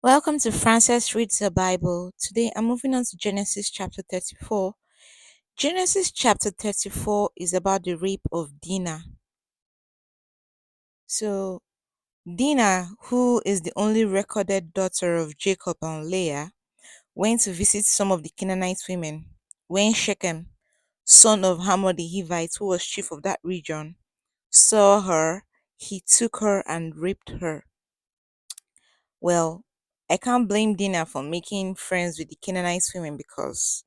Welcome to Frances Reads the Bible. Today I'm moving on to Genesis chapter 34. Genesis chapter 34 is about the rape of Dinah. So, Dinah, who is the only recorded daughter of Jacob and Leah, went to visit some of the Canaanite women. When Shechem, son of Hamor the Hivite, who was chief of that region, saw her, he took her and raped her. Well, I can't blame Dinah for making friends with the Canaanite women because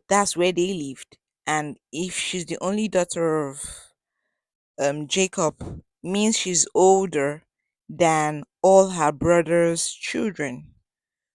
that's where they lived. And if she's the only daughter of Jacob, means she's older than all her brother's children.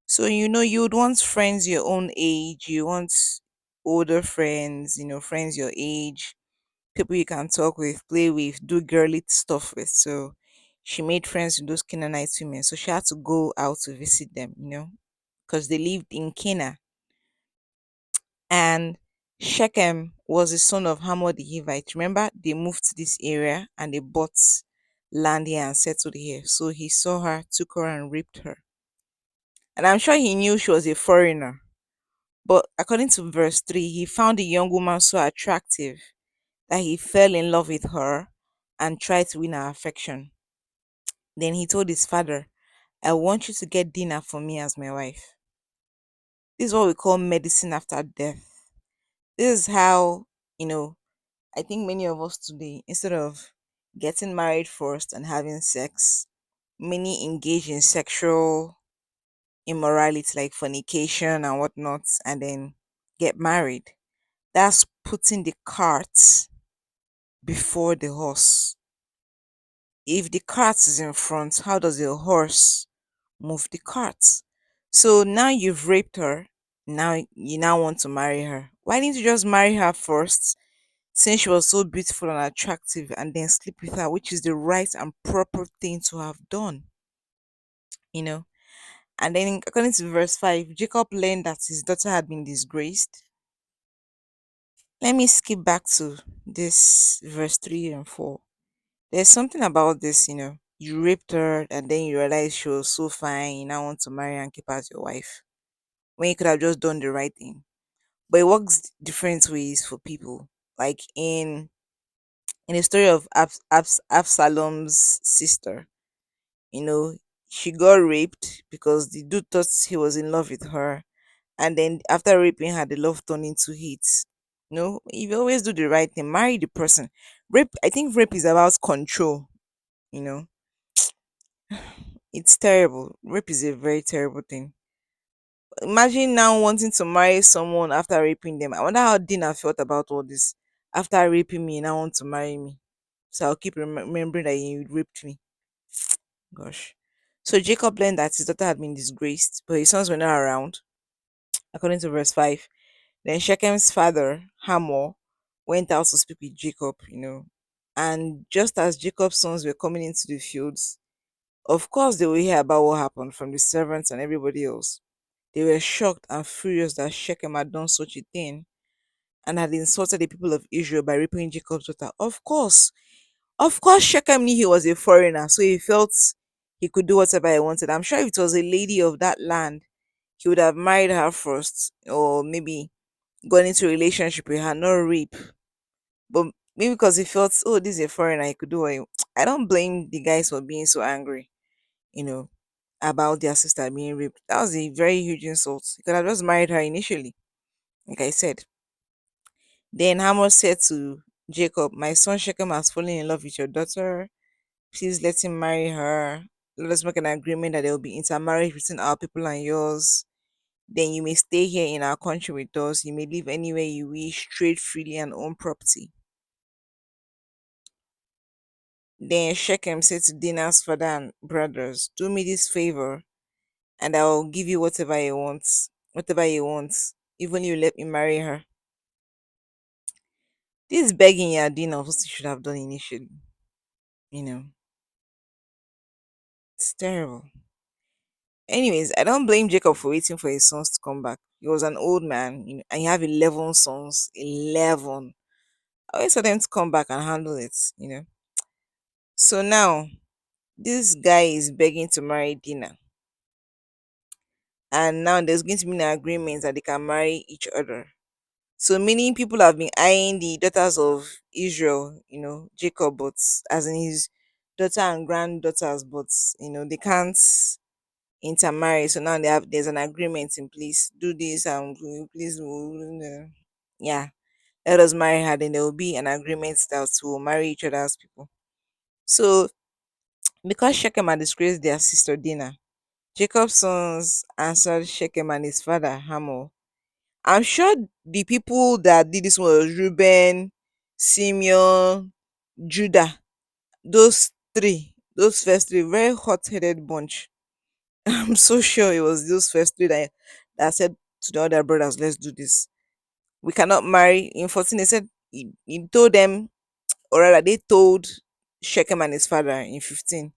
So you would want friends your own age, you want older friends, friends your age, people you can talk with, play with, do girly stuff with. So she made friends with those Canaanite women, so she had to go out to visit them, because they lived in Canaan. And Shechem was the son of Hamor the Hivite. Remember, they moved to this area and they bought land here and settled here. So he saw her, took her, and raped her. And I'm sure he knew she was a foreigner. But according to verse 3, he found the young woman so attractive that he fell in love with her and tried to win her affection. Then he told his father, I want you to get Dinah for me as my wife. This is what we call medicine after death. This is how, you know, I think many of us today, instead of getting married first and having sex, many engage in sexual immorality like fornication and whatnot, and then get married. That's putting the cart before the horse. If the cart is in front, how does the horse move the cart? So now you've raped her. Now you now want to marry her. Why didn't you just marry her first since she was so beautiful and attractive and then sleep with her, which is the right and proper thing to have done, you know? And then, according to verse 5, Jacob learned that his daughter had been disgraced. Let me skip back to this verse 3 and 4. There's something about this, you raped her and then you realize she was so fine, you now want to marry her and keep her as your wife when you could have just done the right thing. But it works different ways for people. Like in the story of Absalom's sister, you know, she got raped because the dude thought he was in love with her, and then after raping her, the love turned into hate. If you always do the right thing, marry the person. I think rape is about control. You know, it's terrible. Rape is a very terrible thing. Imagine now wanting to marry someone after raping them. I wonder how Dina felt about all this. After raping me, you now want to marry me. So I'll keep remembering that you raped me. Gosh. So Jacob learned that his daughter had been disgraced, but his sons were not around, according to verse 5. Then Shechem's father, Hamor, went out to speak with Jacob. And just as Jacob's sons were coming into the fields, of course they will hear about what happened from the servants and everybody else. They were shocked and furious that Shechem had done such a thing and had insulted the people of Israel by raping Jacob's daughter. Of course, Shechem knew he was a foreigner, so he felt he could do whatever he wanted. I'm sure if it was a lady of that land, he would have married her first, or maybe gone into a relationship with her, not rape. But maybe because he felt, oh, this is a foreigner, he could do what I don't blame the guys for being so angry, you know, about their sister being raped. That was a very huge insult. He could have just married her initially, like I said. Then Hamor said to Jacob, my son Shechem has fallen in love with your daughter. Please let him marry her. Let us make an agreement that there will be intermarriage between our people and yours. Then you may stay here in our country with us. You may live anywhere you wish, trade freely, and own property. Then Shechem said to Dinah's father and brothers, do me this favor, and I will give you whatever he wants. Whatever he wants. Even you let me marry her. This begging you are doing of what you should have done initially. You know, it's terrible. Anyways, I don't blame Jacob for waiting for his sons to come back. He was an old man, and you have 11 sons. 11. I always for them to come back and handle it. So now, this guy is begging to marry Dina. and now there's going to be an agreement that they can marry each other. So many people have been eyeing the daughters of Israel, Jacob, but as in his daughter and granddaughters, but they can't intermarry. So now there's an agreement in place. Do this and please, yeah, let us marry her. Then there will be an agreement that will marry each other's people. So because Shechem had disgraced their sister Dinah, Jacob's sons answered Shechem and his father Hamor. I'm sure the people that did this was Reuben, Simeon, Judah. Those three, those first three, very hot-headed bunch. I'm so sure it was those first three that said to the other brothers, let's do this. We cannot marry. In 14, they said he told them, or rather, they told Shechem and his father in 15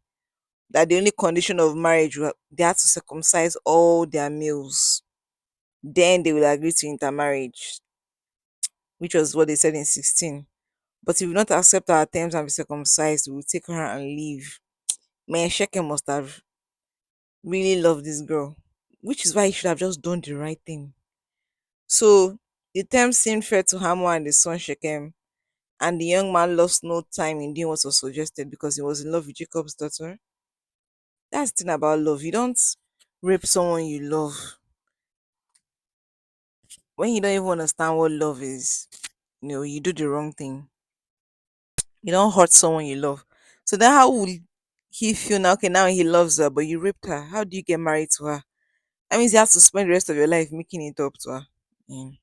that the only condition of marriage they had to circumcise all their males. Then they will agree to intermarriage, which was what they said in 16. But if you not accept our terms and be circumcised, we will take her and leave. Man, Shechem must have really loved this girl, which is why he should have just done the right thing. So the terms seemed fair to Hamor and his son Shechem, and the young man lost no time in doing what was suggested because he was in love with Jacob's daughter. That's the thing about love. You don't rape someone you love when you don't even understand what love is. You do the wrong thing. You don't hurt someone you love. So then how will he feel now? Okay, now he loves her, but you raped her. How do you get married to her? That means you have to spend the rest of your life making it up to her. Mm.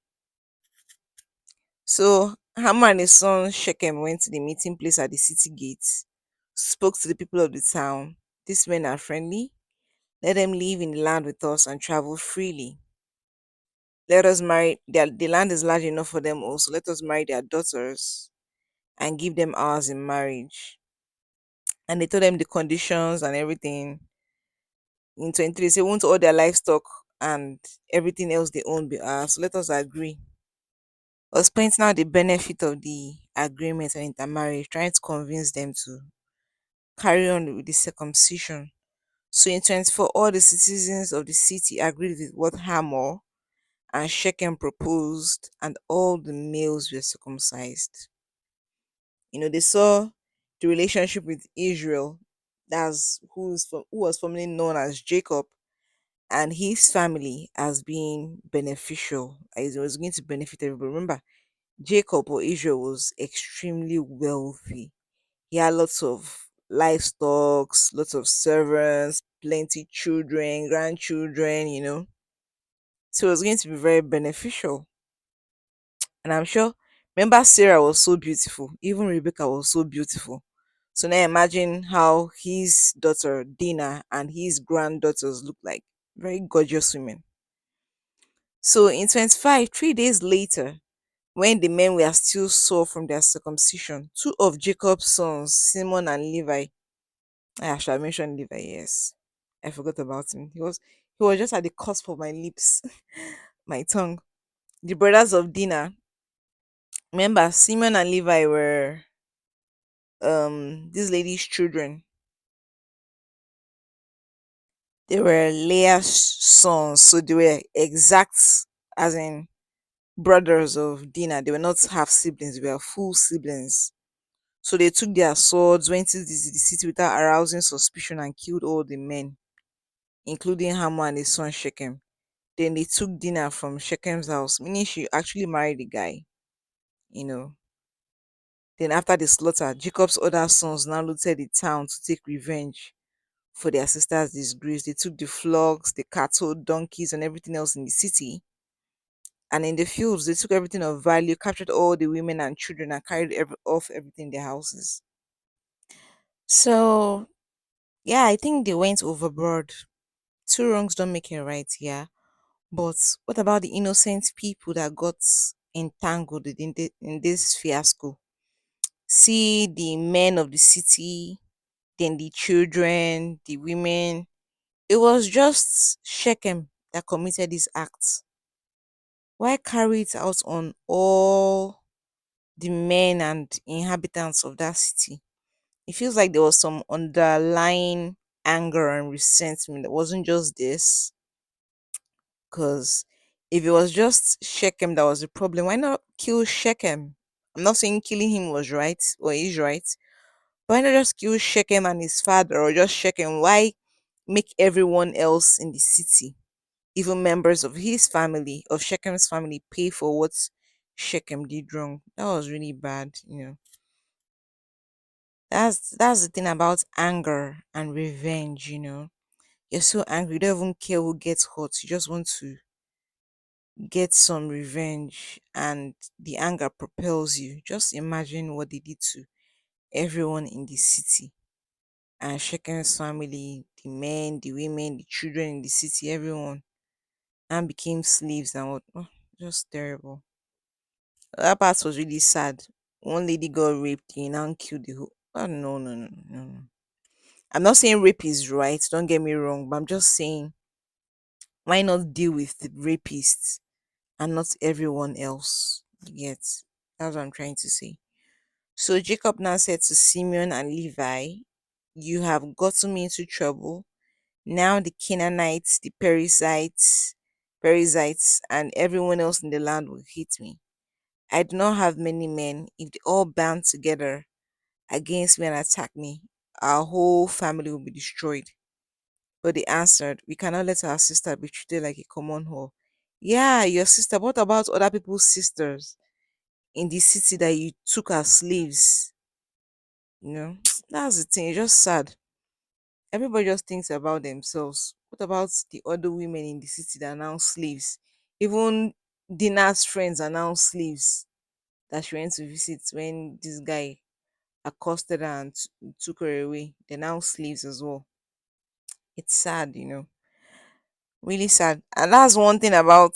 So Hamor and his son Shechem went to the meeting place at the city gates, spoke to the people of the town. These men are friendly. Let them live in the land with us and travel freely. Let us marry. The land is large enough for them also. Let us marry their daughters and give them ours in marriage. And they told them the conditions and everything. In 23, they say, want all their livestock and everything else they own be ours. So let us agree. I was pointing out the benefit of the agreement and intermarriage, trying to convince them to carry on with the circumcision. So in 24, all the citizens of the city agreed with what Hamor and Shechem proposed, and all the males were circumcised. They saw the relationship with Israel, who was formerly known as Jacob, and his family as being beneficial, as it was going to benefit everybody. Remember, Jacob or Israel was extremely wealthy. He had lots of livestock, lots of servants, plenty children, grandchildren. So it was going to be very beneficial. And I'm sure, remember, Sarah was so beautiful. Even Rebecca was so beautiful. So now imagine how his daughter, Dinah, and his granddaughters look like. Very gorgeous women. So in 25, 3 days later, when the men were still sore from their circumcision, two of Jacob's sons, Simon and Levi, I should have mentioned Levi, yes. I forgot about him. He was just at the cusp of my lips, my tongue. The brothers of Dinah. Remember, Simon and Levi were this lady's children. They were Leah's sons, so they were exact, as in brothers of Dinah. They were not half siblings, they were full siblings. So they took their swords, went into the city without arousing suspicion, and killed all the men, including Hamor and his son Shechem. Then they took Dinah from Shechem's house, meaning she actually married the guy, you know. Then after the slaughter, Jacob's other sons now looted the town to take revenge for their sister's disgrace. They took the flocks, the cattle, donkeys, and everything else in the city. And in the fields, they took everything of value, captured all the women and children, and carried off everything in their houses. So, yeah, I think they went overboard. Two wrongs don't make it right, yeah. But what about the innocent people that got entangled in this fiasco? See the men of the city, then the children, the women. It was just Shechem that committed this act. Why carry it out on all the men and inhabitants of that city? It feels like there was some underlying anger and resentment. It wasn't just this. Because if it was just Shechem that was the problem, why not kill Shechem? I'm not saying killing him was right or is right. Why not just kill Shechem and his father, or just Shechem? Why make everyone else in the city, even members of his family, of Shechem's family, pay for what Shechem did wrong? That was really bad. That's the thing about anger and revenge. You're so angry, you don't even care who gets hurt. You just want to get some revenge, and the anger propels you. Just imagine what they did to everyone in the city, and Shekem's family, the men, the women, the children in the city, everyone, and became slaves and what. Oh, just terrible. That part was really sad. One lady got raped and now killed the whole. Oh, no, no, no, no, no. I'm not saying rape is right, don't get me wrong, but I'm just saying, why not deal with the rapists and not everyone else? Yet, that's what I'm trying to say. So Jacob now said to Simeon and Levi, "You have gotten me into trouble. Now the Canaanites, the Perizzites, and everyone else in the land will hate me. I do not have many men. If they all band together against me and attack me, our whole family will be destroyed." But they answered, "We cannot let our sister be treated like a common whore." Yeah, your sister. What about other people's sisters in the city that you took as slaves? That's the thing. It's just sad. Everybody just thinks about themselves. What about the other women in the city that are now slaves? Even Dina's friends are now slaves that she went to visit when this guy accosted her and took her away. They're now slaves as well. It's sad. Really sad. And that's one thing about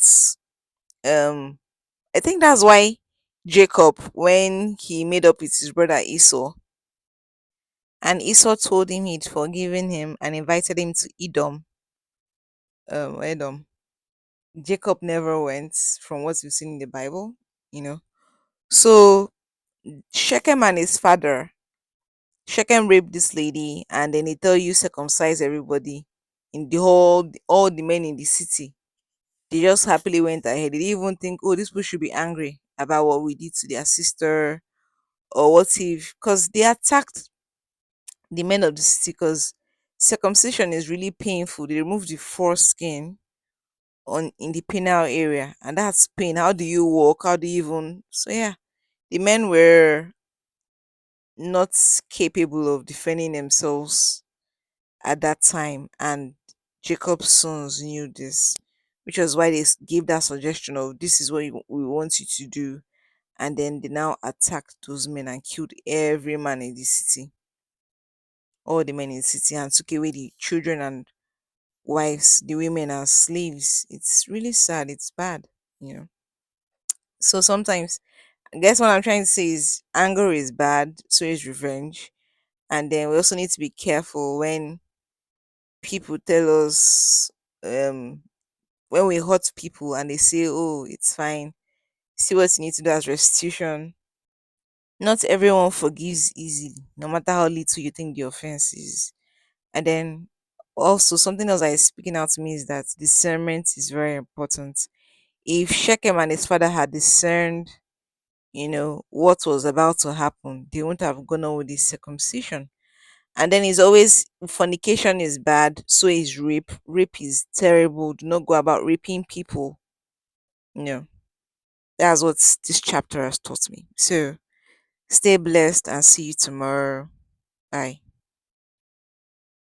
um I think that's why Jacob, when he made up with his brother Esau, and Esau told him he'd forgiven him and invited him to Edom. Jacob never went, from what we've seen in the Bible. So Shechem and his father, Shechem raped this lady, and then they tell you circumcise everybody in the whole, all the men in the city. They just happily went ahead. They didn't even think, oh, these people should be angry about what we did to their sister, or what if, because they attacked the men of the city, because circumcision is really painful. They remove the foreskin on in the penile area, and that's pain. How do you walk? How do you even? So yeah, the men were not capable of defending themselves at that time, and Jacob's sons knew this, which was why gave that suggestion of, this is what we want you to do. And then they now attacked those men and killed every man in the city, all the men in the city, and took away the children and wives, the women as slaves. It's really sad. It's bad. So sometimes, I guess what I'm trying to say is, anger is bad, so is revenge. And then we also need to be careful when people tell us, um, when we hurt people and they say, oh, it's fine, see what you need to do as restitution. Not everyone forgives easily, no matter how little you think the offense is. And then also, something else that is speaking out to me is that discernment is very important. If Shechem and his father had discerned, what was about to happen, they wouldn't have gone on with this circumcision. And then it's always, fornication is bad, so is rape. Rape is terrible. Do not go about raping people. No, that's what this chapter has taught me. So stay blessed and see you tomorrow. Bye.